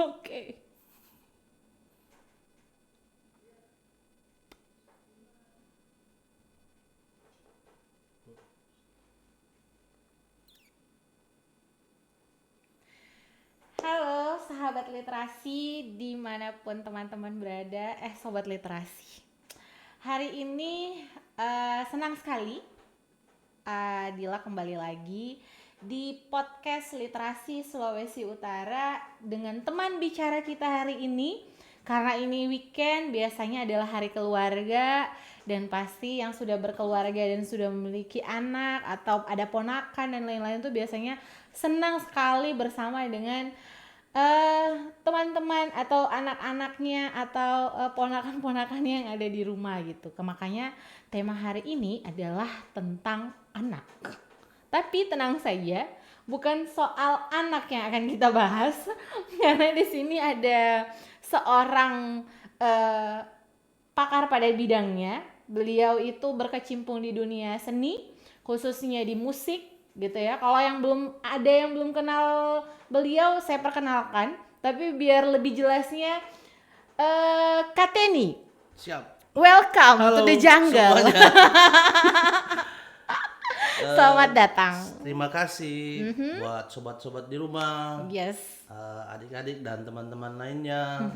Oke. Halo sahabat literasi dimanapun teman-teman berada, sobat literasi. Hari ini senang sekali Dila kembali lagi di podcast Literasi Sulawesi Utara dengan teman bicara kita hari ini. Karena ini weekend, biasanya adalah hari keluarga, dan pasti yang sudah berkeluarga dan sudah memiliki anak atau ada ponakan dan lain-lain itu biasanya senang sekali bersama dengan teman-teman atau anak-anaknya atau ponakan-ponakannya yang ada di rumah gitu. Makanya tema hari ini adalah tentang anak. Tapi tenang saja, bukan soal anak yang akan kita bahas, karena di sini ada seorang pakar pada bidangnya. Beliau itu berkecimpung di dunia seni, khususnya di musik gitu ya. Kalau yang belum kenal beliau, saya perkenalkan. Tapi biar lebih jelasnya, Kak Teni. Siap. Welcome Halo to the jungle. semuanya. Selamat datang. Terima kasih buat sobat-sobat di rumah, Yes. adik-adik dan teman-teman lainnya.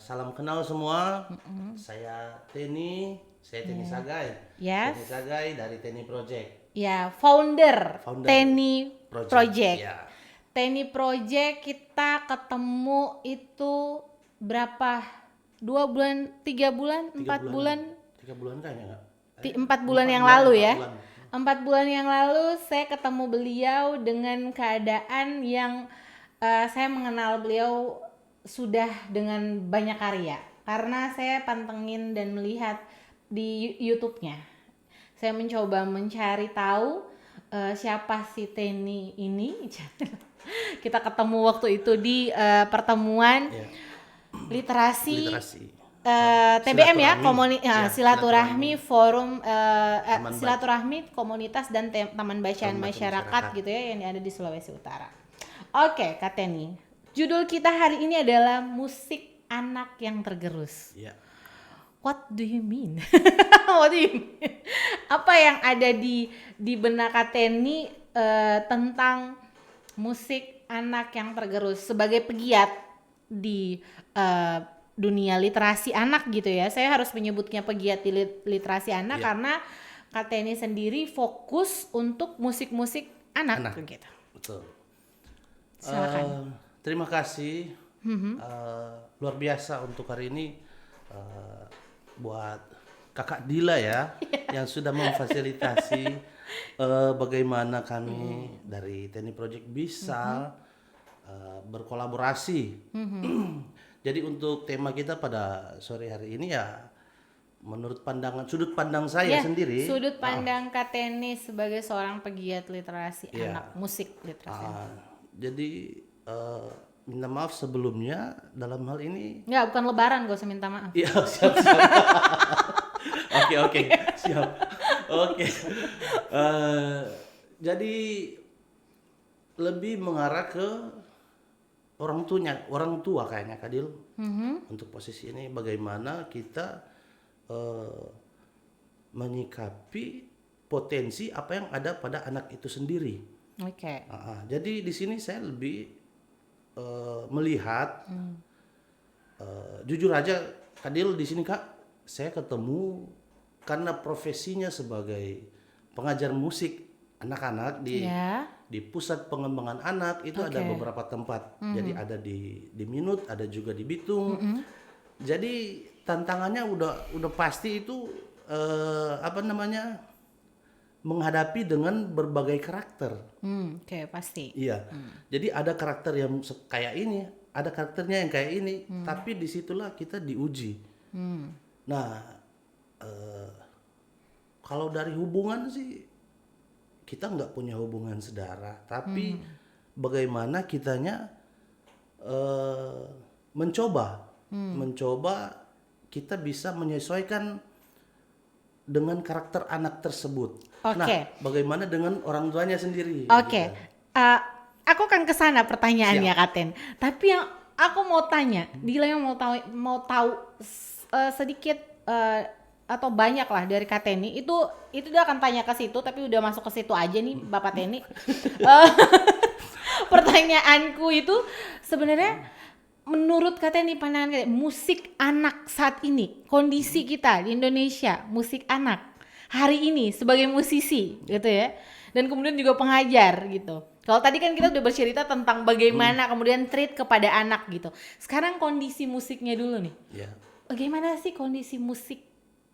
Salam kenal semua. Saya Teni Sagai. Yes. Teni Sagai dari Teni Project. Ya, founder Teni Project. Ya. Teni Project kita ketemu itu berapa? 2 bulan, 3 bulan, 4 bulan? 3 bulan kayaknya nggak? 4 bulan yang lalu ya. 4 bulan. 4 bulan yang lalu saya ketemu beliau dengan keadaan yang saya mengenal beliau sudah dengan banyak karya. Karena saya pantengin dan melihat di YouTube-nya. Saya mencoba mencari tahu siapa si Teni ini. Kita ketemu waktu itu di pertemuan literasi. TBM ya, silaturahmi forum silaturahmi komunitas dan taman bacaan masyarakat gitu ya yang ada di Sulawesi Utara. Oke, Kak Teni. Judul kita hari ini adalah musik anak yang tergerus. Ya. What do you mean? What do you mean? Apa yang ada di benak Kak Teni tentang musik anak yang tergerus sebagai pegiat di dunia literasi anak gitu ya. Saya harus menyebutnya pegiat di literasi anak karena Kak Teni sendiri fokus untuk musik-musik anak. Gitu. Betul. Silakan. Terima kasih. Luar biasa untuk hari ini buat Kakak Dila ya yang sudah memfasilitasi bagaimana kami dari Teni Project bisa berkolaborasi. Jadi untuk tema kita pada sore hari ini ya menurut sudut pandang saya sendiri. Sudut pandang Kak Teni sebagai seorang pegiat literasi anak, musik literasi. Jadi minta maaf sebelumnya dalam hal ini. Enggak, bukan lebaran, gak usah minta maaf. Iya, siap. Oke, siap. Oke. Jadi lebih mengarah ke orang tua kayaknya Kadil. Untuk posisi ini bagaimana kita menyikapi potensi apa yang ada pada anak itu sendiri. Oke. Jadi di sini saya lebih melihat jujur aja Kadil di sini Kak, saya ketemu karena profesinya sebagai pengajar musik anak-anak di pusat pengembangan anak itu ada beberapa tempat. Jadi ada di Minut, ada juga di Bitung. Jadi tantangannya udah pasti itu menghadapi dengan berbagai karakter. Oke, pasti. Iya. Jadi ada karakter yang kayak ini, ada karakternya yang kayak ini, tapi disitulah kita diuji. Nah, kalau dari hubungan sih kita nggak punya hubungan saudara, tapi bagaimana kitanya mencoba kita bisa menyesuaikan dengan karakter anak tersebut. Nah, bagaimana dengan orang tuanya sendiri? Aku akan kesana pertanyaannya Katen. Tapi yang aku mau tanya, Dila yang mau tahu sedikit atau banyak lah dari Kak Teni. Itu dia akan tanya ke situ, tapi udah masuk ke situ aja nih Bapak Teni. Pertanyaanku itu sebenarnya menurut Kak Teni, pandangan musik anak saat ini, kondisi kita di Indonesia, musik anak hari ini sebagai musisi gitu ya, dan kemudian juga pengajar gitu. Kalau tadi kan kita udah bercerita tentang bagaimana kemudian treat kepada anak gitu. Sekarang kondisi musiknya dulu nih. Yeah. Bagaimana sih kondisi musik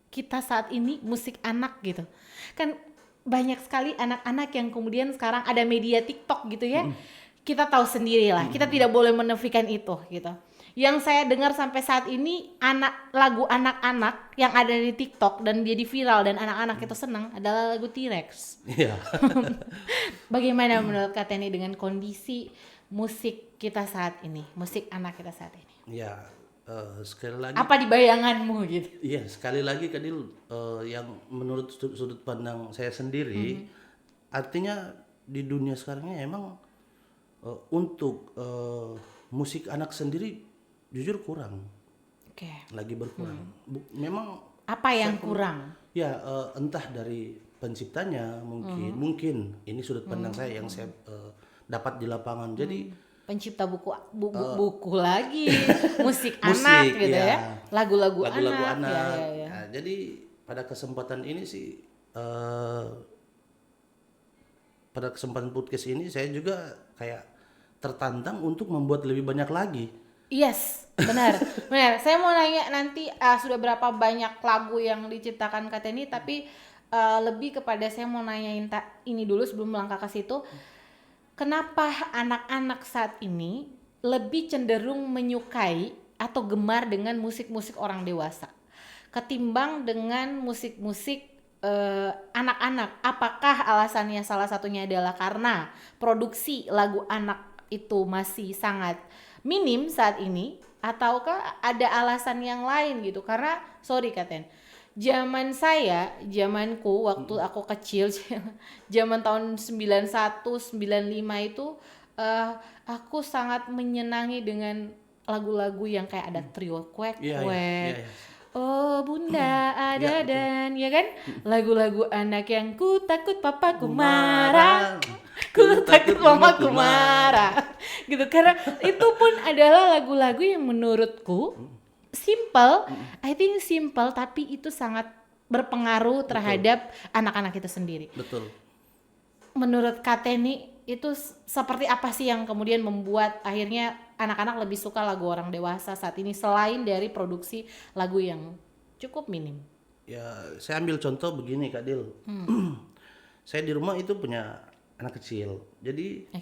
kita saat ini, musik anak gitu. Kan banyak sekali anak-anak yang kemudian sekarang ada media TikTok gitu ya. Kita tahu sendiri lah, kita tidak boleh menafikan itu gitu. Yang saya dengar sampai saat ini lagu anak-anak yang ada di TikTok dan jadi viral dan anak-anak itu senang adalah lagu T-Rex. Iya. Bagaimana menurut Kak Teni dengan kondisi musik kita saat ini, musik anak kita saat ini? Ya, sekali lagi. Apa di bayanganmu gitu? Iya, sekali lagi Kadil, yang menurut sudut pandang saya sendiri, artinya di dunia sekarangnya emang untuk musik anak sendiri jujur kurang. Oke. Lagi berkurang. Memang apa yang kurang? Ya, entah dari penciptanya mungkin ini sudut pandang saya yang saya dapat di lapangan. Jadi pencipta buku lagi, musik anak gitu ya. Lagu-lagu anak. Ya. Nah, jadi pada kesempatan ini sih pada kesempatan podcast ini saya juga kayak tertantang untuk membuat lebih banyak lagi. Yes, benar. Saya mau nanya nanti sudah berapa banyak lagu yang diciptakan Kak Teni, tapi lebih kepada saya mau nanyain ini dulu sebelum melangkah ke situ. Kenapa anak-anak saat ini lebih cenderung menyukai atau gemar dengan musik-musik orang dewasa ketimbang dengan musik-musik anak-anak? Apakah alasannya salah satunya adalah karena produksi lagu anak itu masih sangat minim saat ini, ataukah ada alasan yang lain gitu? Karena sorry Katen, zamanku waktu aku kecil, zaman tahun 91, 95 itu aku sangat menyenangi dengan lagu-lagu yang kayak ada trio kuek-kuek. Oh bunda ada dan ya kan, lagu-lagu anak yang ku takut papaku marah, ku takut mamaku marah gitu. Karena itu pun adalah lagu-lagu yang menurutku simple, I think simple, tapi itu sangat berpengaruh terhadap anak-anak itu sendiri. Betul. Menurut Kak Teni itu seperti apa sih yang kemudian membuat akhirnya anak-anak lebih suka lagu orang dewasa saat ini selain dari produksi lagu yang cukup minim? Ya, saya ambil contoh begini Kak Dil. Saya di rumah itu punya anak kecil. Jadi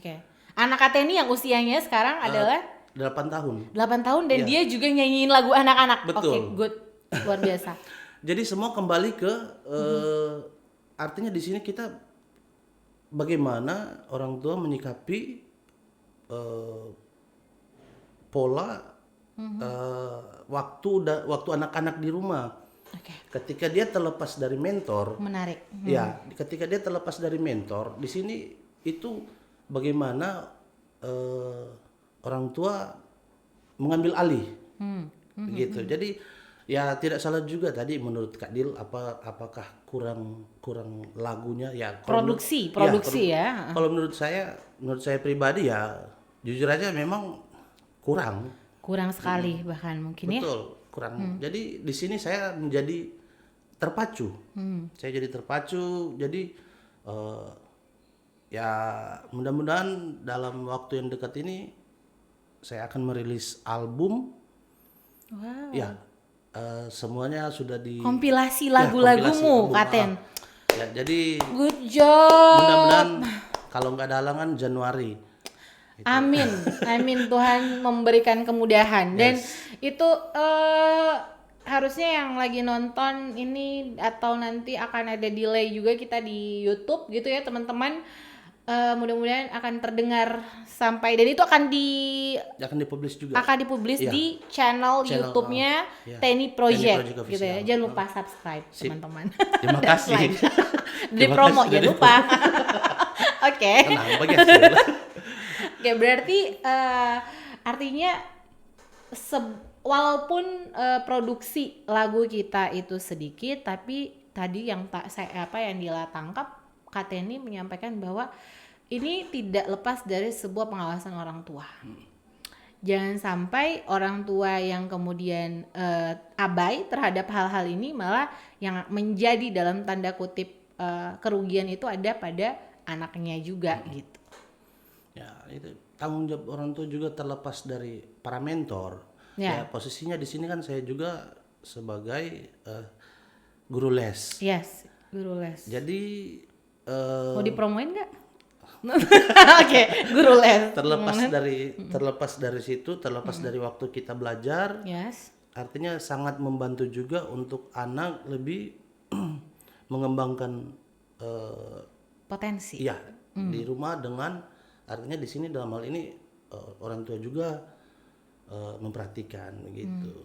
anak Kak Teni yang usianya sekarang adalah 8 tahun. 8 tahun dan dia juga nyanyiin lagu anak-anak. Betul. Good. Luar biasa. Jadi semua kembali ke artinya di sini kita bagaimana orang tua menyikapi pola waktu anak-anak di rumah. Ketika dia terlepas dari mentor. Menarik. Ya, ketika dia terlepas dari mentor, di sini itu bagaimana orang tua mengambil alih, gitu. Jadi ya tidak salah juga tadi menurut Kak Dil apakah kurang lagunya ya. Produksi ya. Kalau menurut saya pribadi ya jujur aja memang kurang sekali bahkan mungkin. Betul, kurang. Jadi di sini saya menjadi terpacu. Saya jadi terpacu. Jadi ya mudah-mudahan dalam waktu yang dekat ini saya akan merilis album. Wow. Ya, semuanya sudah di kompilasi lagu-lagumu, Katen. Ya, jadi good job. Mudah-mudahan kalau nggak ada halangan Januari. Gitu. Amin Tuhan memberikan kemudahan. Dan itu harusnya yang lagi nonton ini atau nanti akan ada delay juga kita di YouTube gitu ya teman-teman. Mudah-mudahan akan terdengar sampai dan itu akan dipublish juga. Akan dipublish di channel YouTube-nya Teni Project gitu ya. Jangan lupa subscribe teman-teman. Terima kasih. Di promo jangan lupa. Oke. Tenang, Oke, berarti artinya walaupun produksi lagu kita itu sedikit, tapi tadi yang yang Dila tangkap, Kak Teni menyampaikan bahwa ini tidak lepas dari sebuah pengawasan orang tua. Jangan sampai orang tua yang kemudian abai terhadap hal-hal ini, malah yang menjadi dalam tanda kutip kerugian itu ada pada anaknya juga gitu. Ya, itu tanggung jawab orang tua juga terlepas dari para mentor. Ya, posisinya di sini kan saya juga sebagai guru les. Yes, guru les. Jadi mau dipromoin nggak? Oke, guru les. Terlepas dari situ, terlepas dari waktu kita belajar. Yes. Artinya sangat membantu juga untuk anak lebih mengembangkan potensi. Iya, di rumah dengan artinya di sini dalam hal ini orang tua juga memperhatikan begitu.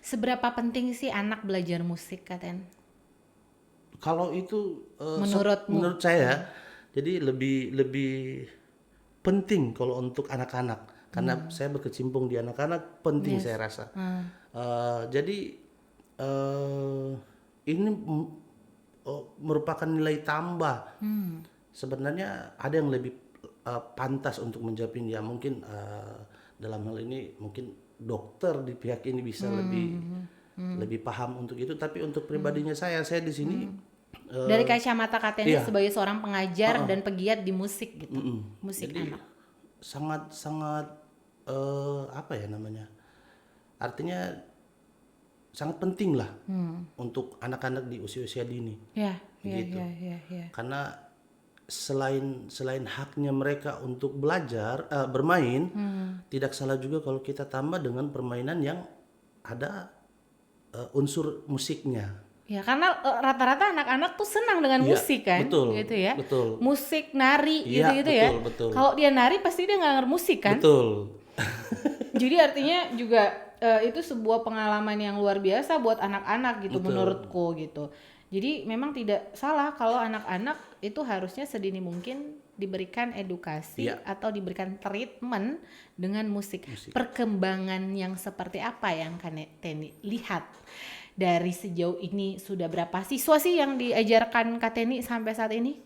Seberapa penting sih anak belajar musik, Katen? Kalau itu menurut saya jadi lebih penting kalau untuk anak-anak karena saya berkecimpung di anak-anak penting saya rasa. Jadi ini merupakan nilai tambah. Sebenarnya ada yang lebih pantas untuk menjawab ini ya, mungkin dalam hal ini mungkin dokter di pihak ini bisa lebih paham untuk itu, tapi untuk pribadinya saya di sini dari kacamata Kateni sebagai seorang pengajar dan pegiat di musik gitu. Musik jadi, anak sangat apa ya namanya, artinya sangat penting lah untuk anak-anak di usia-usia dini gitu. Karena selain haknya mereka untuk belajar bermain, tidak salah juga kalau kita tambah dengan permainan yang ada unsur musiknya. Ya, karena rata-rata anak-anak tuh senang dengan musik kan, betul, gitu ya. Betul. Musik, nari, gitu-gitu ya. Betul. Kalau dia nari pasti dia nggak ngerti musik kan. Betul. Jadi artinya juga itu sebuah pengalaman yang luar biasa buat anak-anak gitu, menurutku gitu. Jadi memang tidak salah kalau anak-anak itu harusnya sedini mungkin diberikan edukasi atau diberikan treatment dengan musik. Perkembangan yang seperti apa yang Teni lihat dari sejauh ini, sudah berapa siswa sih yang diajarkan Kak Teni sampai saat ini?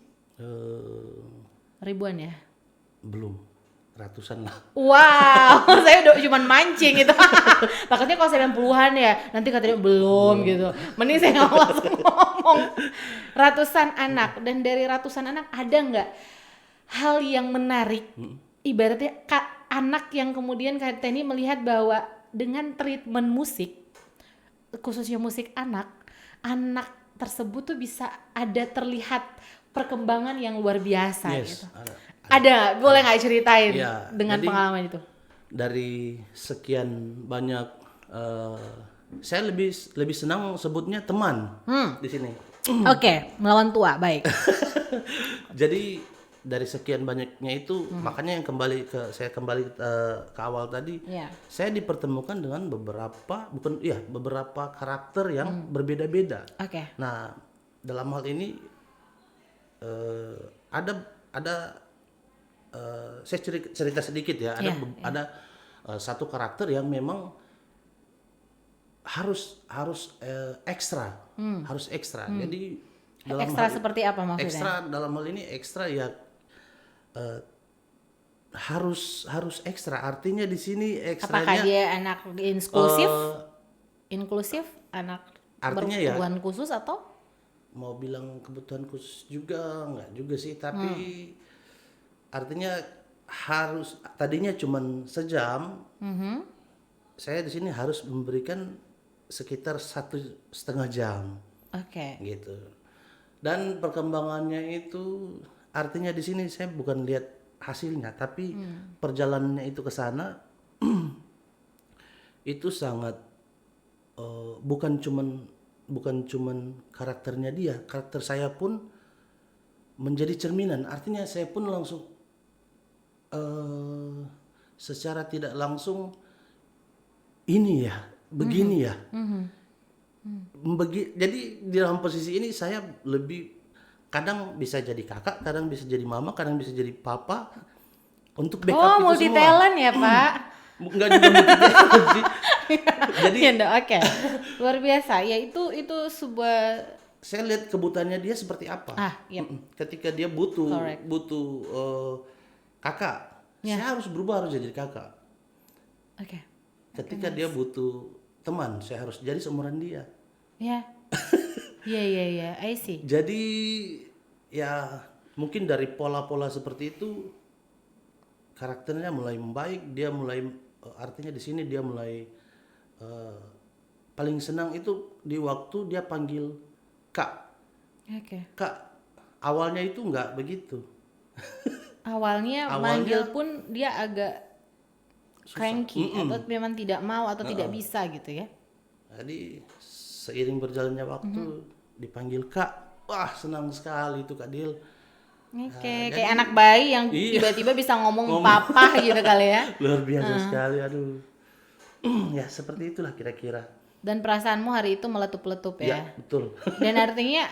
Ribuan ya? Belum, ratusan lah. Wow, saya udah cuman mancing gitu. Takutnya kalau saya bilang puluhan ya, nanti katanya belum gitu. Mending saya nggak langsung ngomong. Ratusan anak, dan dari ratusan anak ada nggak hal yang menarik? Ibaratnya anak yang kemudian Kak Teni melihat bahwa dengan treatment musik, khususnya musik anak tersebut tuh bisa ada terlihat perkembangan yang luar biasa gitu. Ada, boleh nggak ceritain dengan pengalaman itu? Dari sekian banyak, saya lebih senang sebutnya teman di sini. Oke, melawan tua, baik. Jadi dari sekian banyaknya itu, makanya yang saya kembali ke awal tadi, saya dipertemukan dengan beberapa karakter yang berbeda-beda. Nah, dalam hal ini ada saya cerita sedikit ya. Ada satu karakter yang memang harus ekstra, harus ekstra. Jadi dalam ekstra seperti apa maksudnya? Ekstra dalam hal ini ekstra ya. Harus ekstra, artinya di sini ekstranya. Apakah dia anak inklusif, anak berkebutuhan khusus atau? Mau bilang kebutuhan khusus juga enggak juga sih, tapi artinya harus, tadinya cuman sejam, saya di sini harus memberikan sekitar 1,5 jam, gitu. Dan perkembangannya itu artinya di sini saya bukan lihat hasilnya, tapi perjalanannya itu ke sana itu sangat bukan cuman karakternya dia, karakter saya pun menjadi cerminan. Artinya saya pun langsung secara tidak langsung ini ya, begini ya. Jadi di dalam posisi ini saya lebih kadang bisa jadi kakak, kadang bisa jadi mama, kadang bisa jadi papa untuk backup itu semua. Multi talent ya Pak. Enggak juga multi sih. Jadi Oke. Luar biasa. Ya itu sebuah saya lihat kebutuhannya dia seperti apa. yep. Ketika dia butuh Correct. kakak, saya harus berubah, harus jadi kakak. Oke. Ketika dia butuh teman, saya harus jadi seumuran dia. Ya. Iya, I see. Jadi ya mungkin dari pola-pola seperti itu karakternya mulai membaik, dia mulai artinya di sini dia mulai paling senang itu di waktu dia panggil Kak. Oke. Kak, awalnya itu nggak begitu. Awalnya manggil pun dia agak cranky atau memang tidak mau atau tidak bisa gitu ya. Jadi seiring berjalannya waktu dipanggil Kak, wah senang sekali itu Kak Dil. Oke, kayak anak bayi yang tiba-tiba bisa ngomong papa gitu kali ya. Luar biasa sekali, aduh. Ya seperti itulah kira-kira. Dan perasaanmu hari itu meletup-letup ya. Ya betul. Dan artinya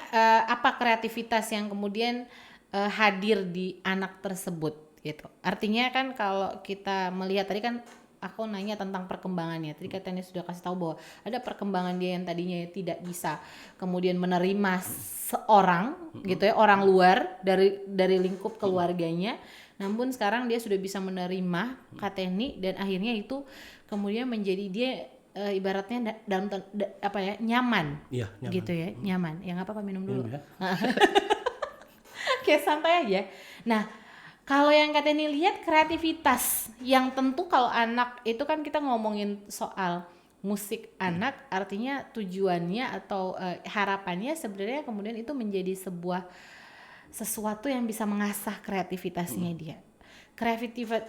apa kreativitas yang kemudian hadir di anak tersebut gitu. Artinya kan kalau kita melihat tadi kan aku nanya tentang perkembangannya. Tadi katanya sudah kasih tahu bahwa ada perkembangan dia yang tadinya tidak bisa kemudian menerima seorang gitu ya, orang luar dari lingkup keluarganya. Namun sekarang dia sudah bisa menerima Kateni dan akhirnya itu kemudian menjadi dia ibaratnya dalam apa ya, nyaman. Iya, nyaman. Gitu ya, nyaman. Yang apa minum dulu. Ya. Kayak santai aja. Nah, kalau yang Kateni lihat kreativitas yang tentu kalau anak itu kan kita ngomongin soal musik anak, artinya tujuannya atau harapannya sebenarnya kemudian itu menjadi sesuatu yang bisa mengasah kreativitasnya dia. Kreativitas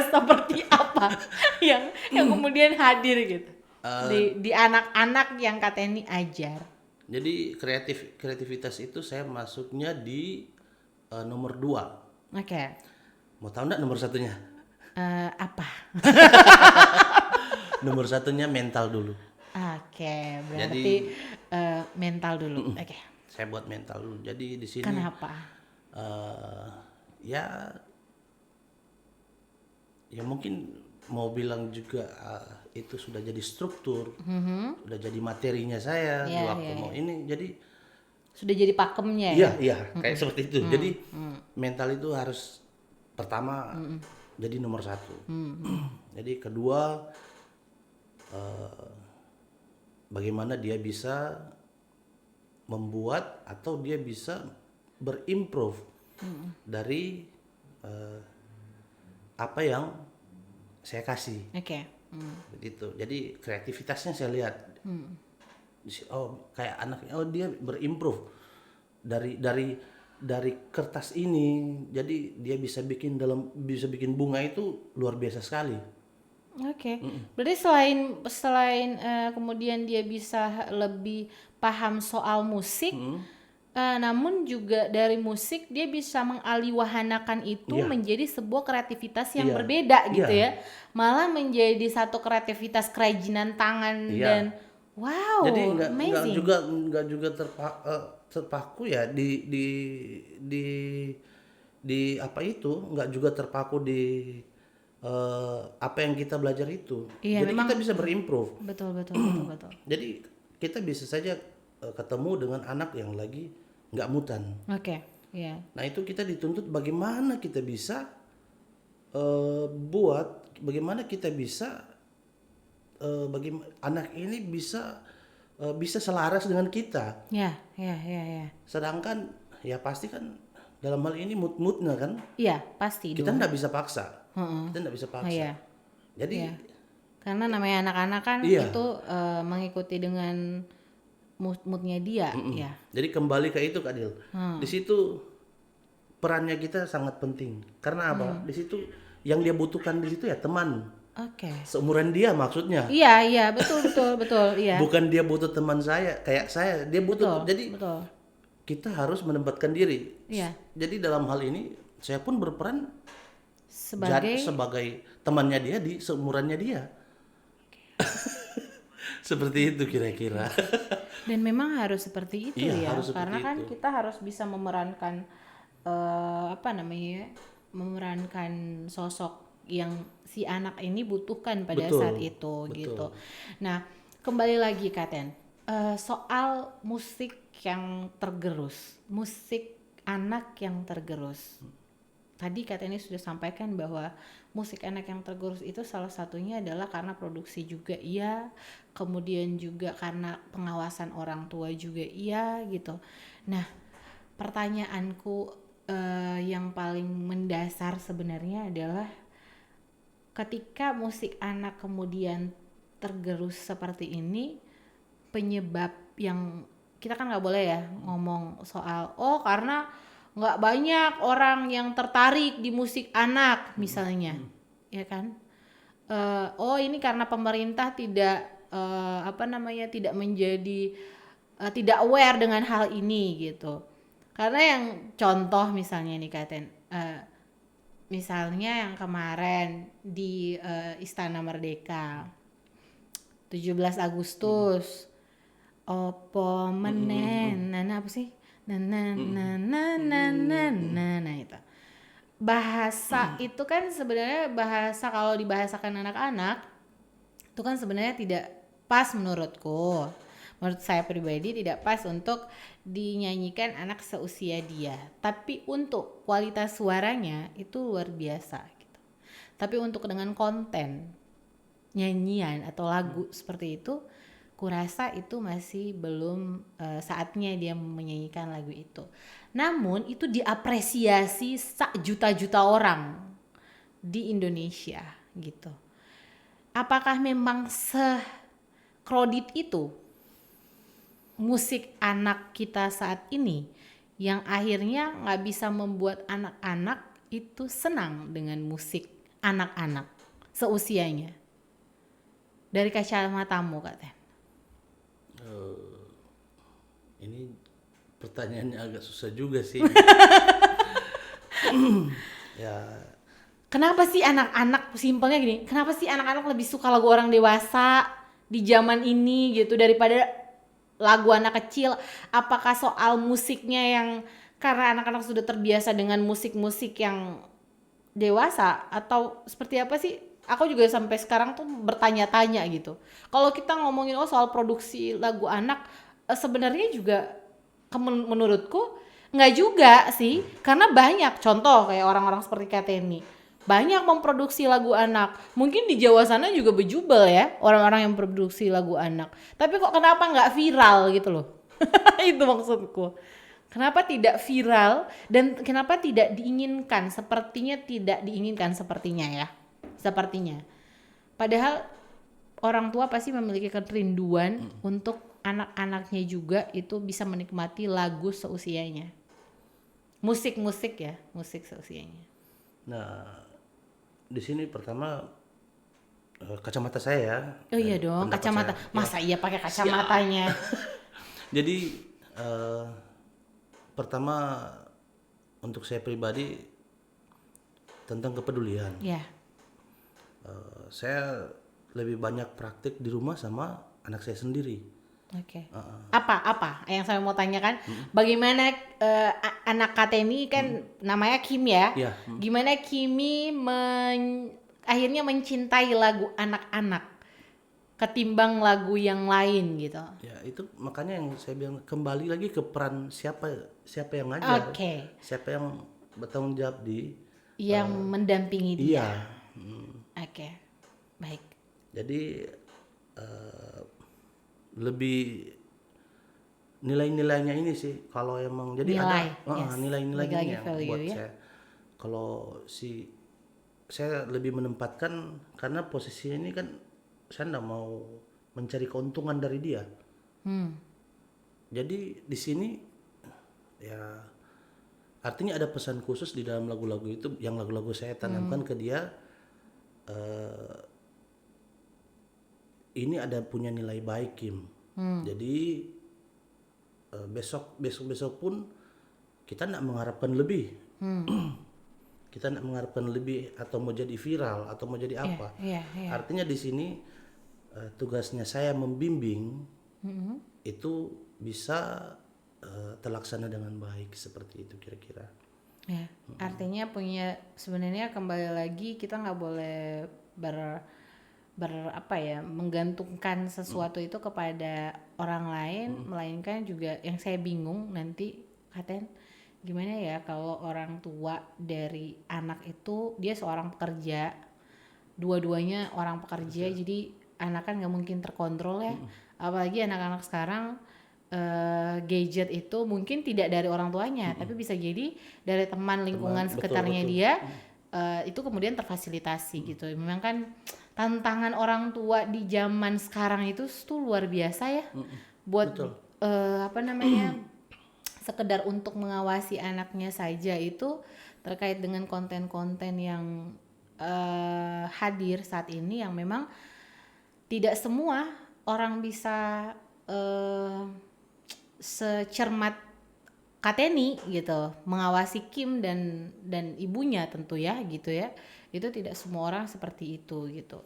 seperti apa yang kemudian hadir gitu di anak-anak yang Kateni ajar. Jadi kreativitas itu saya masuknya di nomor 2. Oke. Mau tahu enggak nomor satunya? Apa? Nomor satunya mental dulu. Oke, berarti mental dulu. Oke. Saya buat mental dulu. Jadi di sini Kenapa? Ya mungkin mau bilang juga itu sudah jadi struktur, sudah jadi materinya saya di waktu mau ini. Jadi sudah jadi pakemnya ya? Iya, kayak seperti itu. Jadi mental itu harus pertama jadi nomor 1. Jadi kedua bagaimana dia bisa membuat atau dia bisa berimprove dari apa yang saya kasih. Oke. Begitu. Jadi kreativitasnya saya lihat. Oh, kayak anaknya, oh dia berimprove dari kertas ini, jadi dia bisa bikin bunga itu luar biasa sekali. Oke. Berarti selain kemudian dia bisa lebih paham soal musik, namun juga dari musik dia bisa mengaliwahanakan itu menjadi sebuah kreativitas yang berbeda gitu ya. Malah menjadi satu kreativitas kerajinan tangan dan wow. Jadi enggak juga terpaku ya di apa itu, enggak juga terpaku di apa yang kita belajar itu. Iya, jadi kita bisa berimprove. Betul. Jadi kita bisa saja ketemu dengan anak yang lagi nggak mutan. Oke, iya. Nah itu kita dituntut bagaimana kita bisa bagaimana kita bisa bagaimana anak ini bisa selaras dengan kita. Ya. Sedangkan ya pasti kan dalam hal ini mood-moodnya kan. Iya, pasti. Kita nggak bisa paksa. Kita nggak bisa paksa. Iya. Jadi karena namanya anak-anak kan itu mengikuti dengan moodnya dia. Ya. Jadi kembali ke itu Kak Dil. Di situ perannya kita sangat penting. Karena apa? Di situ yang dia butuhkan di situ ya teman. Oke. Seumuran dia maksudnya. Iya, betul, iya. Bukan dia butuh teman saya, kayak saya, dia butuh. Jadi kita harus menempatkan diri. Iya. Jadi dalam hal ini saya pun berperan sebagai temannya dia di seumurannya dia. Seperti itu kira-kira. Dan memang harus seperti itu ya, harus karena kan itu. kita harus bisa memerankan memerankan sosok yang si anak ini butuhkan pada Betul, saat itu betul. gitu. Nah, kembali lagi Kak Ten, soal musik yang tergerus, musik anak yang tergerus. Tadi Kak Ten sudah sampaikan bahwa musik anak yang tergerus itu salah satunya adalah karena produksi juga iya, kemudian juga karena pengawasan orang tua juga iya gitu. Nah, pertanyaanku yang paling mendasar sebenarnya adalah ketika musik anak kemudian tergerus seperti ini, penyebab yang kita kan nggak boleh ya ngomong soal karena nggak banyak orang yang tertarik di musik anak misalnya, ya kan? Ini karena pemerintah tidak tidak menjadi tidak aware dengan hal ini gitu. Karena yang contoh misalnya nih Katen, misalnya yang kemarin di Istana Merdeka 17 Agustus opo menen nana apa sih nana nana itu bahasa itu kan sebenarnya bahasa kalau dibahasakan anak-anak itu kan sebenarnya tidak pas menurutku. Menurut saya pribadi tidak pas untuk dinyanyikan anak seusia dia. Tapi untuk kualitas suaranya itu luar biasa gitu. Tapi untuk dengan konten nyanyian atau lagu seperti itu, kurasa itu masih belum saatnya dia menyanyikan lagu itu. Namun itu diapresiasi juta-juta orang di Indonesia gitu. Apakah memang sekredit itu musik anak kita saat ini yang akhirnya nggak bisa membuat anak-anak itu senang dengan musik anak-anak seusianya? Dari kacamatamu Kak Ten. Ini pertanyaannya agak susah juga sih. Ya. Kenapa sih anak-anak, simpelnya gini, kenapa sih anak-anak lebih suka lagu orang dewasa di zaman ini gitu daripada lagu anak kecil? Apakah soal musiknya yang karena anak-anak sudah terbiasa dengan musik-musik yang dewasa atau seperti apa sih? Aku juga sampai sekarang tuh bertanya-tanya gitu. Kalau kita ngomongin soal produksi lagu anak, sebenarnya juga menurutku nggak juga sih, karena banyak contoh kayak orang-orang seperti Kateni banyak memproduksi lagu anak. Mungkin di Jawa sana juga bejubel ya orang-orang yang produksi lagu anak. Tapi kok kenapa nggak viral gitu loh? Itu maksudku. Kenapa tidak viral dan kenapa tidak diinginkan? Sepertinya tidak diinginkan sepertinya ya. Sepertinya. Padahal orang tua pasti memiliki kerinduan untuk anak-anaknya juga itu bisa menikmati lagu seusianya. Musik-musik ya, musik seusianya. Nah, di sini pertama kacamata saya ya. Oh iya dong, kacamata. Saya. Masa iya pakai kacamatanya? Jadi pertama untuk saya pribadi tentang kepedulian. Ya. Saya lebih banyak praktik di rumah sama anak saya sendiri. Oke. Apa yang saya mau tanyakan? Bagaimana anak Kateni kan namanya Kim ya? Yeah. Gimana Kimi akhirnya mencintai lagu anak-anak ketimbang lagu yang lain gitu? Ya itu makanya yang saya bilang kembali lagi ke peran siapa yang ngajar, siapa yang bertanggung jawab yang mendampingi dia. Iya. Oke, baik. Jadi lebih nilai-nilainya ini sih kalau emang jadi ada nilai-nilainya yang buat ya? Saya kalau saya lebih menempatkan karena posisinya ini kan saya enggak mau mencari keuntungan dari dia. Jadi di sini ya artinya ada pesan khusus di dalam lagu-lagu itu yang lagu-lagu saya tanamkan ke dia. Ini ada punya nilai baik Kim. Jadi besok pun kita tidak mengharapkan lebih. Kita tidak mengharapkan lebih atau mau jadi viral atau mau jadi apa. Artinya di sini tugasnya saya membimbing itu bisa terlaksana dengan baik seperti itu kira-kira. Ya, artinya sebenarnya kembali lagi kita nggak boleh apa ya, menggantungkan sesuatu itu kepada orang lain, melainkan juga yang saya bingung nanti Katen, gimana ya kalau orang tua dari anak itu dia seorang pekerja, dua-duanya orang pekerja, jadi anak kan nggak mungkin terkontrol ya, apalagi anak-anak sekarang gadget itu mungkin tidak dari orang tuanya, tapi bisa jadi dari teman lingkungan sekitarnya betul. dia, itu kemudian terfasilitasi gitu. Memang kan tantangan orang tua di zaman sekarang itu tuh luar biasa ya, buat apa namanya sekedar untuk mengawasi anaknya saja itu terkait dengan konten-konten yang hadir saat ini yang memang tidak semua orang bisa secermat Kateni gitu mengawasi Kim dan ibunya tentu ya gitu ya, itu tidak semua orang seperti itu gitu.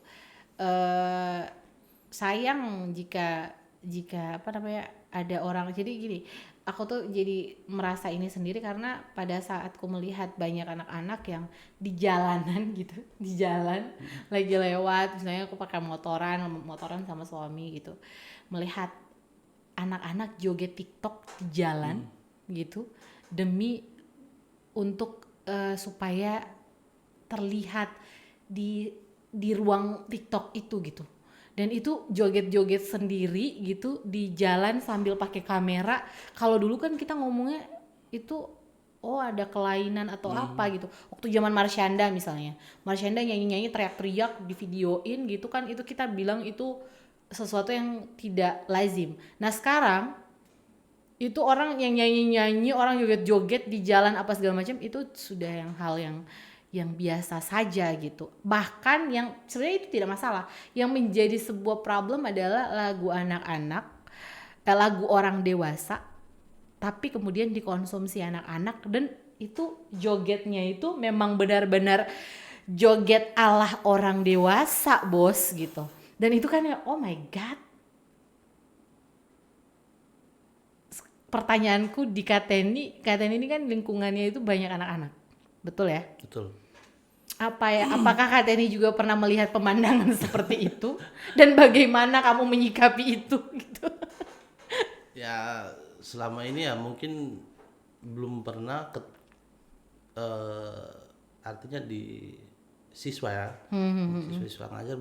Sayang jika apa namanya ada orang, jadi gini, aku tuh jadi merasa ini sendiri karena pada saat aku melihat banyak anak-anak yang di jalanan gitu, di jalan lagi lewat, misalnya aku pakai motoran sama suami gitu, melihat anak-anak joget TikTok di jalan gitu demi untuk supaya terlihat di ruang TikTok itu gitu. Dan itu joget-joget sendiri gitu di jalan sambil pakai kamera. Kalau dulu kan kita ngomongnya itu ada kelainan atau apa gitu. Waktu zaman Marshanda misalnya, Marshanda nyanyi-nyanyi teriak-teriak di videoin gitu kan, itu kita bilang itu sesuatu yang tidak lazim. Nah sekarang itu orang yang nyanyi-nyanyi, orang joget-joget di jalan apa segala macam, itu sudah hal yang biasa saja gitu. Bahkan yang sebenarnya itu tidak masalah. Yang menjadi sebuah problem adalah lagu anak-anak, lagu orang dewasa, tapi kemudian dikonsumsi anak-anak, dan itu jogetnya itu memang benar-benar joget ala orang dewasa, bos gitu. Dan itu kan ya, oh my god. Pertanyaanku di Kateni ini kan lingkungannya itu banyak anak-anak. Betul ya? Betul. Apakah Kateni juga pernah melihat pemandangan seperti itu, dan bagaimana kamu menyikapi itu gitu? Ya selama ini ya mungkin belum pernah artinya di siswa ya, siswa ngajar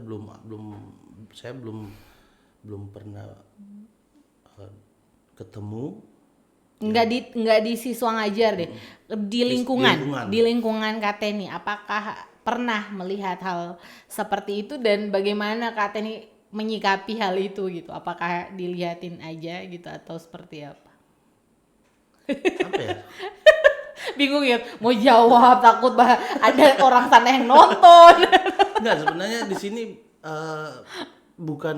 saya belum pernah ketemu. Nggak di siswa ngajar deh, di lingkungan Kateni, apakah pernah melihat hal seperti itu dan bagaimana Kateni menyikapi hal itu gitu? Apakah dilihatin aja gitu atau seperti apa? Apa ya? Bingung ya mau jawab, takut ada orang sana yang nonton. Enggak, sebenarnya di sini bukan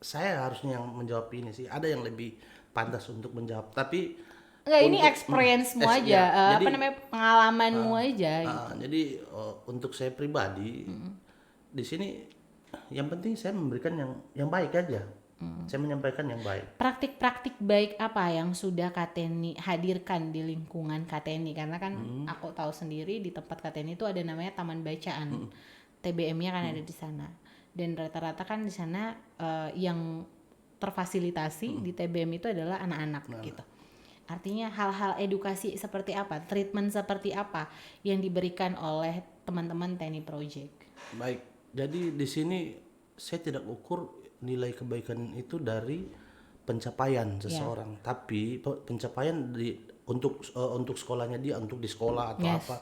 saya harusnya yang menjawab ini sih. Ada yang lebih pantas untuk menjawab. Tapi enggak, ini experience-mu aja, ya, apa namanya, pengalamanmu aja gitu. Jadi untuk saya pribadi di sini yang penting saya memberikan yang baik aja. Saya menyampaikan yang baik. Praktik-praktik baik apa yang sudah Kateni hadirkan di lingkungan Kateni? Karena kan aku tahu sendiri di tempat Kateni itu ada namanya Taman Bacaan. TBM-nya kan ada di sana. Dan rata-rata kan di sana yang terfasilitasi di TBM itu adalah anak-anak gitu. Artinya hal-hal edukasi seperti apa, treatment seperti apa yang diberikan oleh teman-teman TNI Project? Baik, jadi di sini saya tidak ukur nilai kebaikan itu dari pencapaian seseorang, tapi pencapaian untuk sekolahnya dia, untuk di sekolah atau apa.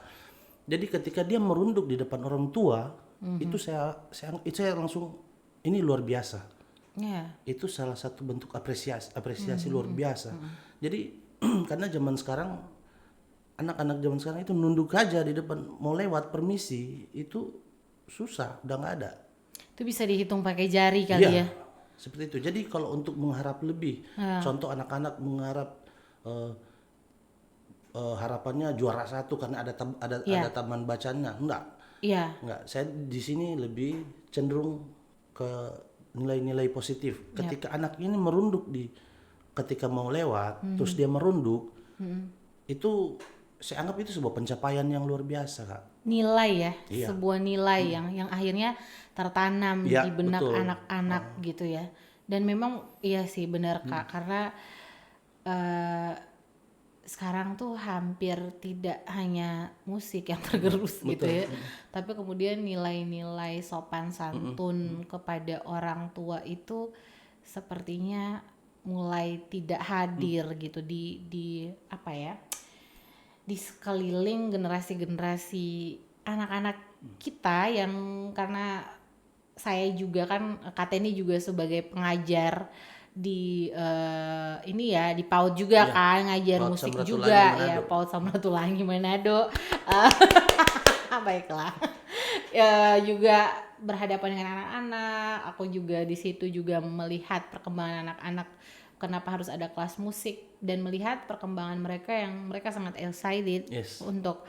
Jadi ketika dia merunduk di depan orang tua, itu saya langsung, ini luar biasa. Itu salah satu bentuk apresiasi luar biasa. Jadi karena zaman sekarang anak-anak zaman sekarang itu nunduk aja di depan, mau lewat permisi itu susah, udah nggak ada. Itu bisa dihitung pakai jari kali ya. Seperti itu. Jadi kalau untuk mengharap lebih, contoh anak-anak mengharap harapannya juara 1 karena ada taman bacanya, enggak. Enggak. Saya di sini lebih cenderung ke nilai-nilai positif. Ketika anak ini merunduk ketika mau lewat, terus dia merunduk, itu saya anggap itu sebuah pencapaian yang luar biasa, Kak. Nilai ya, Iya. sebuah nilai yang akhirnya tertanam Iya, di benak betul. anak-anak gitu ya. Dan memang iya sih benar Kak, karena eh, sekarang tuh hampir tidak hanya musik yang tergerus gitu Betul. ya, tapi kemudian nilai-nilai sopan santun kepada orang tua itu sepertinya mulai tidak hadir gitu di apa ya, di sekeliling generasi-generasi anak-anak kita yang, karena saya juga kan Kateni juga sebagai pengajar di ini ya di PAUD juga Iya, kan, ngajar PAUD musik Samratulangi juga Manado. ya, PAUD Samratulangi Manado. Eh, baiklah. Ya, juga berhadapan dengan anak-anak, aku juga di situ juga melihat perkembangan anak-anak, kenapa harus ada kelas musik, dan melihat perkembangan mereka yang mereka sangat excited Yes. untuk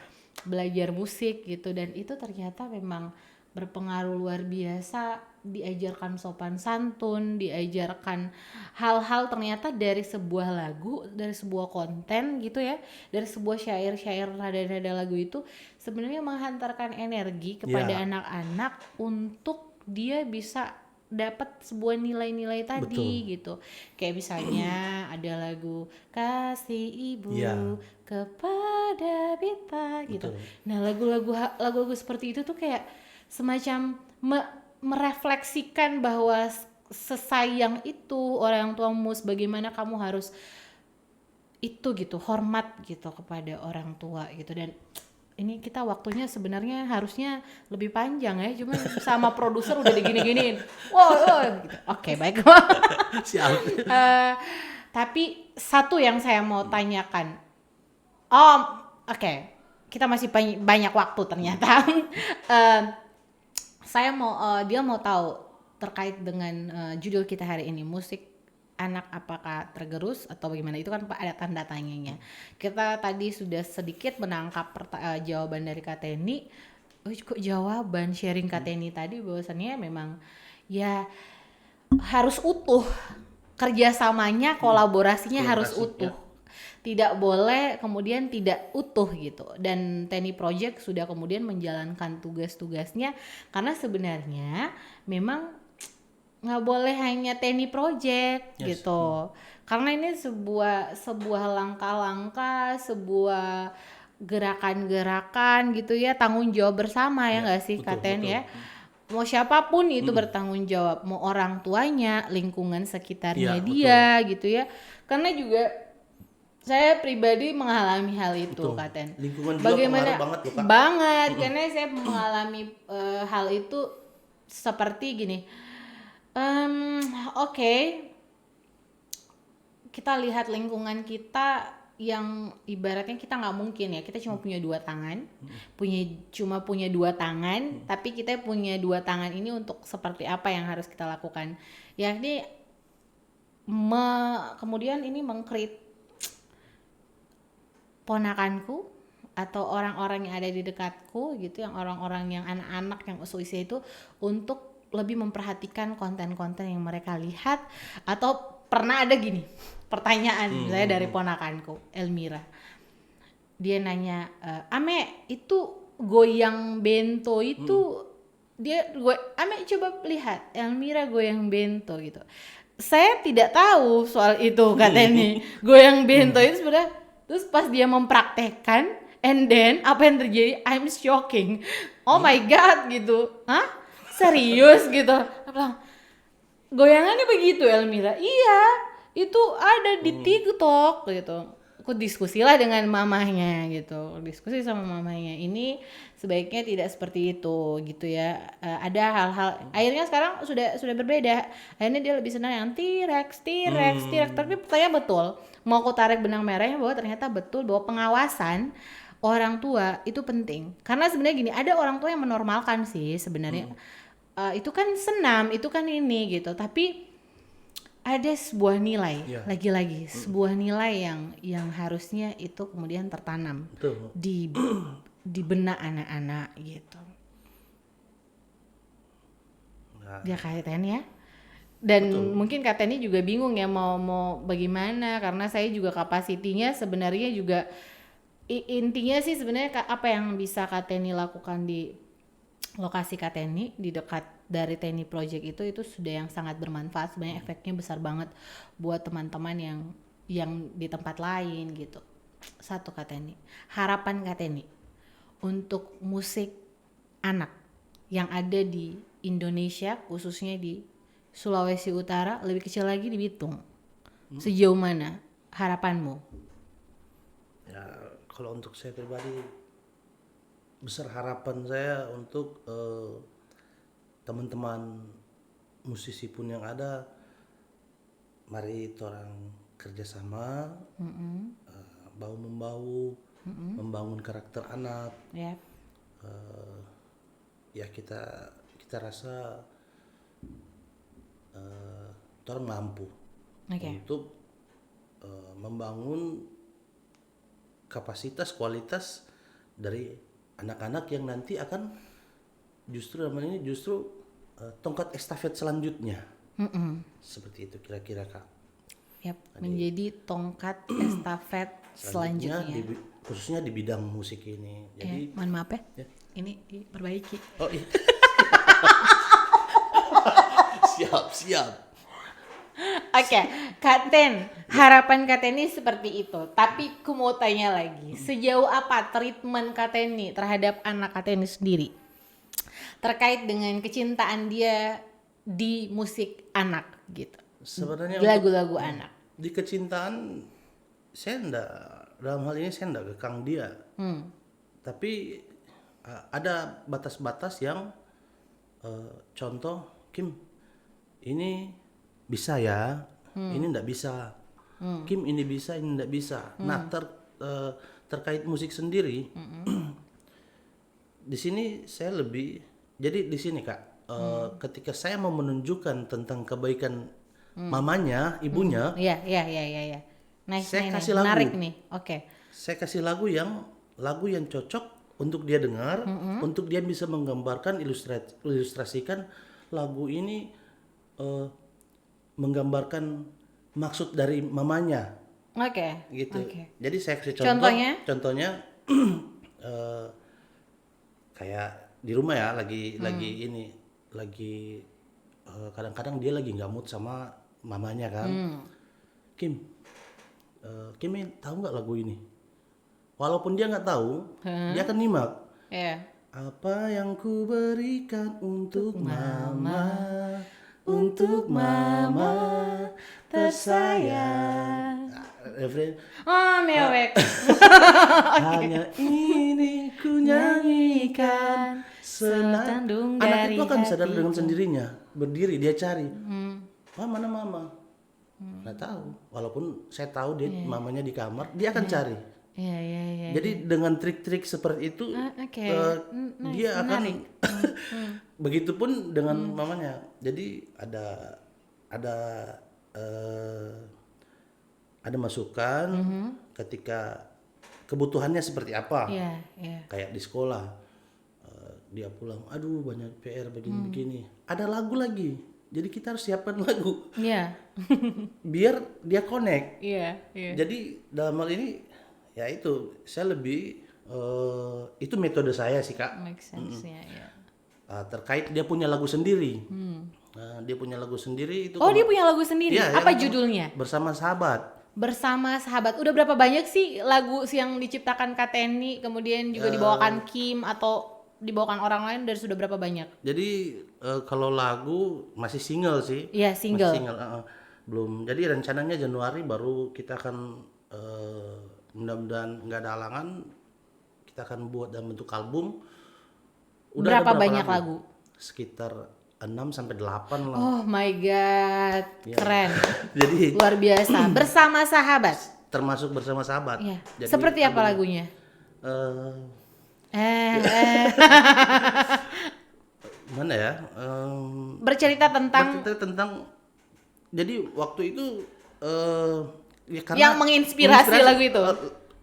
belajar musik gitu, dan itu ternyata memang berpengaruh luar biasa, diajarkan sopan santun, diajarkan hal-hal ternyata dari sebuah lagu, dari sebuah konten gitu ya, dari sebuah syair-syair nada-nada lagu itu sebenarnya menghantarkan energi kepada Ya. anak-anak untuk dia bisa dapat sebuah nilai-nilai tadi. Betul. Gitu. Kayak misalnya ada lagu Kasih Ibu Ya. kepada Beta gitu. Betul. Nah, lagu-lagu seperti itu tuh kayak semacam merefleksikan bahwa sesayang itu orang tuamu, bagaimana kamu harus itu gitu, hormat gitu kepada orang tua gitu. Dan ini kita waktunya sebenarnya harusnya lebih panjang ya, cuman sama produser udah digini-giniin. Wow, gitu. Oke, baik. Siap. Tapi satu yang saya mau tanyakan. Oke. Kita masih banyak waktu ternyata. Saya mau dia mau tahu terkait dengan judul kita hari ini, musik anak apakah tergerus atau bagaimana, itu kan ada tanda tanyanya. Kita tadi sudah sedikit menangkap jawaban dari Kateni. Kok jawaban sharing Kateni tadi bahwasannya memang ya harus utuh, kerjasamanya, kolaborasinya harus utuh, tidak boleh kemudian tidak utuh gitu. Dan Teni Project sudah kemudian menjalankan tugas-tugasnya, karena sebenarnya memang nggak boleh hanya Teni Project gitu, karena ini sebuah langkah-langkah, sebuah gerakan-gerakan gitu ya, tanggung jawab bersama ya nggak sih Katen ya. Mau siapapun itu bertanggung jawab, mau orang tuanya, lingkungan sekitarnya dia gitu ya. Karena juga saya pribadi mengalami hal itu, Katen. Lingkungan juga bagaimana pengaruh banget loh, Kak. Banget, karena saya mengalami hal itu seperti gini. Oke. Kita lihat lingkungan kita yang ibaratnya kita nggak mungkin ya, kita cuma punya dua tangan, tapi kita punya dua tangan ini untuk seperti apa yang harus kita lakukan, yakni kemudian ini mengkrit ponakanku atau orang-orang yang ada di dekatku gitu, yang orang-orang yang anak-anak yang usia itu, untuk lebih memperhatikan konten-konten yang mereka lihat. Atau pernah ada gini pertanyaan misalnya dari ponakanku Elmira, dia nanya, Ame itu goyang bento itu Ame coba lihat Elmira goyang bento gitu. Saya tidak tahu soal itu katanya. Goyang bento itu sebenarnya, terus pas dia mempraktekkan, and then apa yang terjadi, I'm shocking. Oh my god gitu. Hah? Serius gitu. Aku bilang, goyangannya begitu Elmira? Iya, itu ada di TikTok gitu. Aku diskusilah dengan mamahnya gitu, diskusi sama mamahnya, ini sebaiknya tidak seperti itu gitu ya. Ada hal-hal, akhirnya sekarang sudah berbeda. Akhirnya dia lebih senang yang T-Rex. Tapi pertanyaan betul, mau aku tarik benang merahnya bahwa ternyata betul bahwa pengawasan orang tua itu penting. Karena sebenarnya gini, ada orang tua yang menormalkan sih sebenarnya. Itu kan senam, itu kan ini gitu, tapi ada sebuah nilai, lagi-lagi sebuah nilai yang harusnya itu kemudian tertanam di benak anak-anak gitu. Ya kaitan ya. Dan mungkin Kak Teni juga bingung ya mau bagaimana, karena saya juga kapasitinya sebenarnya juga intinya sih sebenarnya apa yang bisa Kak Teni lakukan di lokasi Kak Teni di dekat dari Teni Project itu sudah yang sangat bermanfaat. Sebenarnya efeknya besar banget buat teman-teman yang di tempat lain gitu. Satu Kak Teni, harapan Kak Teni untuk musik anak yang ada di Indonesia, khususnya di Sulawesi Utara, lebih kecil lagi di Bitung. Sejauh mana harapanmu? Ya, kalau untuk saya pribadi, besar harapan saya untuk teman-teman musisi pun yang ada, mari orang kerjasama, bahu membahu, membangun karakter anak. Yep. Ya kita rasa orang mampu untuk membangun kapasitas kualitas dari anak-anak yang nanti akan justru tongkat estafet selanjutnya. Seperti itu kira-kira Kak. Yep, menjadi tongkat estafet selanjutnya. Khususnya di bidang musik ini. Jadi mohon maaf ya. Ini diperbaiki. Oh iya. Siap. Oke, Kak Ten, harapan Kak Teni seperti itu. Tapi aku mau tanya lagi, sejauh apa treatment Kak Teni terhadap anak Kak Teni sendiri terkait dengan kecintaan dia di musik anak gitu? Sebenarnya lagu-lagu anak. Di kecintaan dalam hal ini saya enggak kekang dia. Tapi ada batas-batas yang contoh Kim ini bisa ya, ini enggak bisa. Kim ini bisa, ini enggak bisa. Nah, terkait musik sendiri, di sini saya lebih, jadi di sini Kak, ketika saya mau menunjukkan tentang kebaikan mamanya, ibunya, Iya. Saya kasih lagu. Menarik nih. Oke. Saya kasih lagu yang cocok untuk dia dengar, untuk dia bisa menggambarkan, ilustrasikan lagu ini menggambarkan maksud dari mamanya. Oke. Gitu. Okay. Jadi saya kasih contoh. Contohnya kayak di rumah ya, lagi kadang-kadang dia lagi nggak mood sama mamanya kan. Kim tahu nggak lagu ini? Walaupun dia nggak tahu, dia akan nyimak. Yeah. Apa yang ku berikan untuk mama tersayang. Refrain. Mewek. Hanya ini ku nyanyikan senang. Anak itu akan sadar dengan sendirinya, berdiri dia cari. Mana mama? Nggak tahu. Walaupun saya tahu dia mamanya di kamar, dia akan cari. Iya. Jadi dengan trik-trik seperti itu, dia akan begitupun dengan mamanya. Jadi ada masukan ketika kebutuhannya seperti apa. Kayak di sekolah, dia pulang, aduh banyak PR begini-begini. Ada lagu lagi. Jadi kita harus siapkan lagu. Biar dia connect. Jadi dalam hal ini ya itu saya lebih itu metode saya sih Kak. Make sense ya. Terkait dia punya lagu sendiri. Dia punya lagu sendiri itu. Dia punya lagu sendiri. Ya, apa judulnya? Bersama Sahabat. Bersama Sahabat. Udah berapa banyak sih lagu yang diciptakan Kak Teni kemudian juga dibawakan Kim atau dibawakan orang lain, dari sudah berapa banyak? Jadi kalau lagu masih single sih. Iya, single. Belum. Jadi rencananya Januari baru kita akan mudah-mudahan nggak ada halangan, kita akan buat dalam bentuk album. Udah berapa banyak lagu? Sekitar 6-8 lah. Oh my god, keren. Jadi luar biasa. Bersama Sahabat. Termasuk Bersama Sahabat. Jadi, seperti apa lagunya? Mana ya? Bercerita tentang jadi waktu itu ya karena yang menginspirasi lagu itu.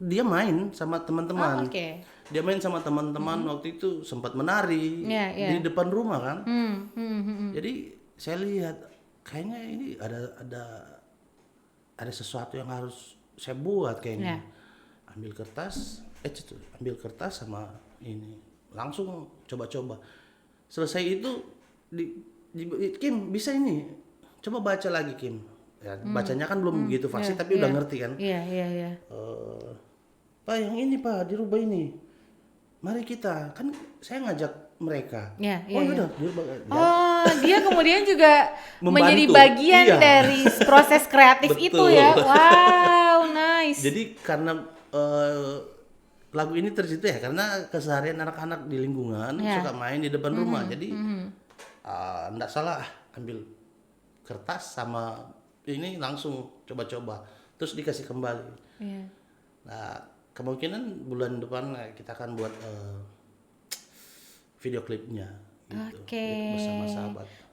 Dia main sama teman-teman. Okay. Dia main sama teman-teman waktu itu sempat menari di depan rumah kan. Jadi saya lihat kayaknya ini ada sesuatu yang harus saya buat kayaknya. Ambil kertas sama ini langsung coba-coba. Selesai itu Kim bisa ini, coba baca lagi Kim. Ya, bacanya kan belum begitu fasih tapi udah ngerti kan. Iya. Pak yang ini Pak dirubah ini. Mari kita, kan saya ngajak mereka. Udah. Dia kemudian juga Membantu. menjadi bagian dari proses kreatif itu ya. Wow, nice. Jadi karena lagu ini tercipta ya karena keseharian anak-anak di lingkungan suka main di depan rumah. Jadi enggak salah ambil kertas sama ini langsung coba-coba terus dikasih kembali. Nah, kemungkinan bulan depan kita akan buat video klipnya gitu.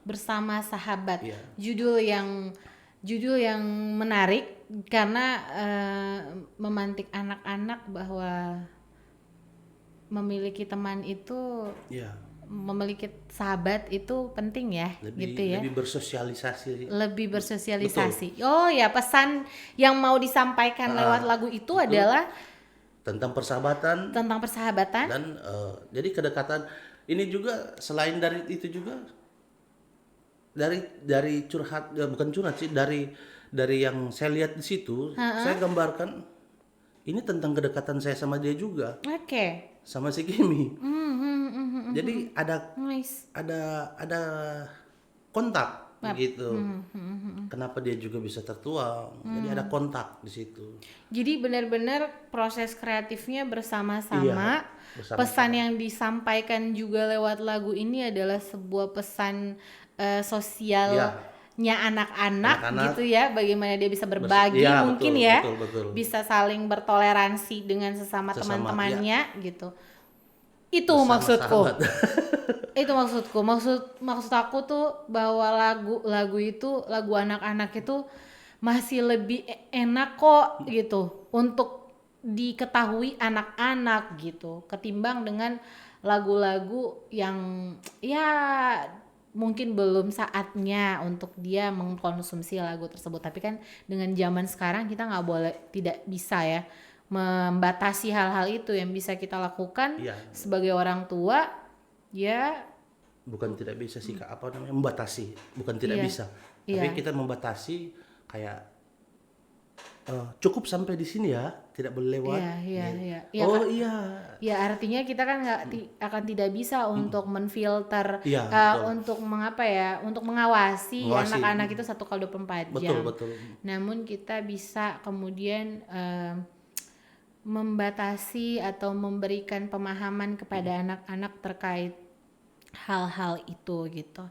Bersama sahabat. Judul yang menarik karena memantik anak-anak bahwa memiliki teman itu, memiliki sahabat itu penting ya, lebih bersosialisasi. Betul. Oh ya, pesan yang mau disampaikan lewat lagu itu adalah tentang persahabatan dan jadi kedekatan ini juga selain dari itu juga dari curhat, bukan curhat sih, dari yang saya lihat di situ, saya gambarkan ini tentang kedekatan saya sama dia juga. Sama si Kimi. Jadi ada kontak begitu. Kenapa dia juga bisa tertuang? Jadi ada kontak di situ. Jadi benar-benar proses kreatifnya bersama-sama. Pesan yang disampaikan juga lewat lagu ini adalah sebuah pesan sosialnya anak-anak gitu ya. Bagaimana dia bisa berbagi mungkin betul. Bisa saling bertoleransi dengan sesama teman-temannya gitu. Itu maksudku. Itu maksudku. Maksud aku tuh bahwa lagu itu, lagu anak-anak itu masih lebih enak kok gitu untuk diketahui anak-anak gitu, ketimbang dengan lagu-lagu yang ya mungkin belum saatnya untuk dia mengkonsumsi lagu tersebut. Tapi kan dengan zaman sekarang kita tidak bisa ya membatasi hal-hal itu. Yang bisa kita lakukan sebagai orang tua ya bukan tidak bisa sih Kak, membatasi, bukan tidak bisa, tapi kita membatasi kayak cukup sampai di sini ya, tidak boleh lewat. Ya artinya kita kan akan tidak bisa untuk menfilter, untuk untuk mengawasi anak-anak itu 1x24 jam. Betul. Namun kita bisa kemudian membatasi atau memberikan pemahaman kepada anak-anak terkait hal-hal itu gitu.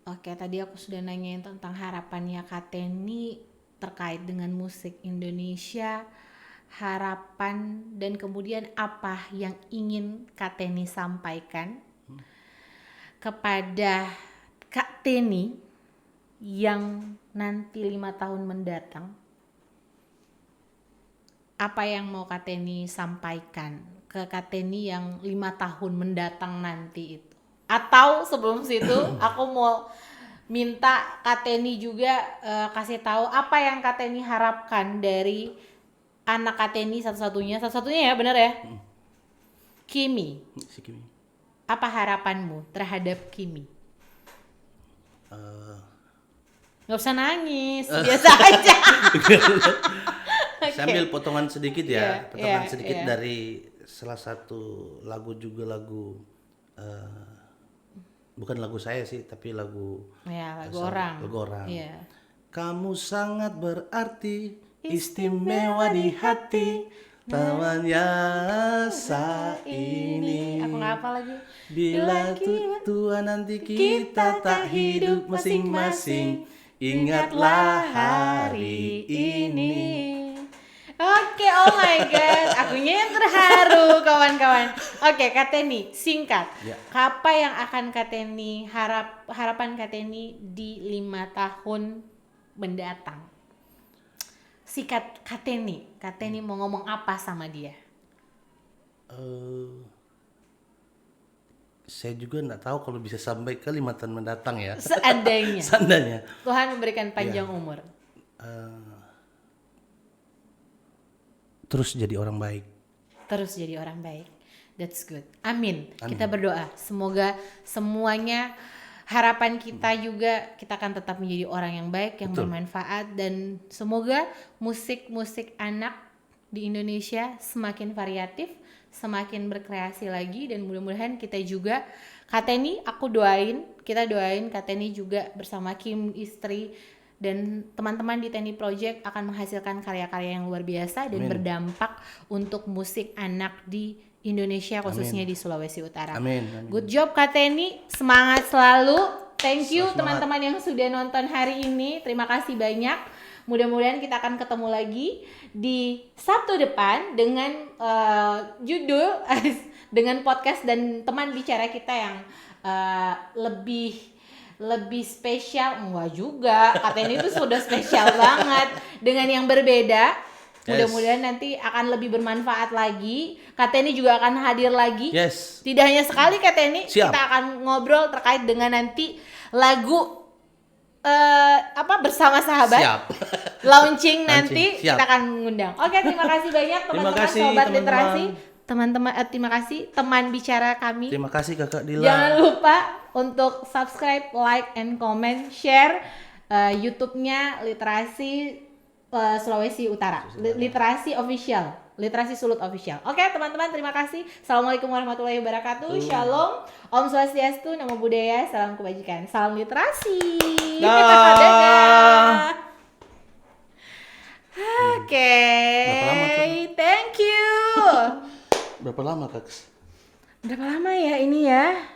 Oke, tadi aku sudah nanyain tentang harapannya Kak Teni terkait dengan musik Indonesia, harapan dan kemudian apa yang ingin Kak Teni sampaikan kepada Kak Teni yang nanti 5 tahun mendatang. Apa yang mau Kak Teni sampaikan ke Kak Teni yang 5 tahun mendatang nanti itu? Atau sebelum situ aku mau minta Kak Teni juga kasih tahu apa yang Kak Teni harapkan dari anak Kak Teni satu-satunya ya, benar ya? Kimi. Si Kimi. Apa harapanmu terhadap Kimi? Nggak usah nangis, biasa aja. Sambil potongan sedikit ya, sedikit dari salah satu lagu bukan lagu saya sih, tapi lagu orang. Kamu sangat berarti, istimewa di hati, tamannya saat ini. Aku nggak apa lagi. Bila tua nanti kita tak hidup masing-masing, ingatlah hari ini. Oke, oh my god, akunya yang terharu kawan-kawan. Oke, Kak Teni, singkat. Apa yang akan Kak Teni harapan Kak Teni di 5 tahun mendatang? Sikat Kak Teni mau ngomong apa sama dia? saya juga nggak tahu kalau bisa sampai Kalimantan mendatang ya. Seandainya. Seandainya. Tuhan memberikan panjang umur. Terus jadi orang baik. Terus jadi orang baik. That's good. Amin. Kita berdoa. Semoga semuanya, harapan kita juga kita akan tetap menjadi orang yang baik, yang bermanfaat, dan semoga musik-musik anak di Indonesia semakin variatif, semakin berkreasi lagi, dan mudah-mudahan kita juga, Kateni, kita doain Kateni juga bersama Kim istri dan teman-teman di Teni Project akan menghasilkan karya-karya yang luar biasa dan berdampak untuk musik anak di Indonesia, khususnya di Sulawesi Utara. Amin. Good job Kateni, semangat selalu. Thank you teman-teman yang sudah nonton hari ini. Terima kasih banyak. Mudah-mudahan kita akan ketemu lagi di Sabtu depan dengan judul dengan podcast dan teman bicara kita yang lebih spesial. Enggak juga, Kateni itu sudah spesial banget dengan yang berbeda. Mudah-mudahan nanti akan lebih bermanfaat lagi. Kateni juga akan hadir lagi. Tidak hanya sekali Kateni, kita akan ngobrol terkait dengan nanti lagu bersama sahabat. Launching nanti kita akan mengundang. Oke, terima kasih banyak teman-teman sobat literasi. Teman-teman terima kasih teman bicara kami. Terima kasih Kakak Dila. Jangan lupa untuk subscribe, like, and comment, share YouTube-nya Literasi Sulawesi Utara, Literasi Official, Literasi Sulut Official. Oke teman-teman, terima kasih. Assalamualaikum warahmatullahi wabarakatuh. Shalom, Om Swastiastu, Namo Buddhaya, salam kebajikan, salam literasi. Dadah. Oke, thank you. Berapa lama Kak? Berapa lama ya ini ya?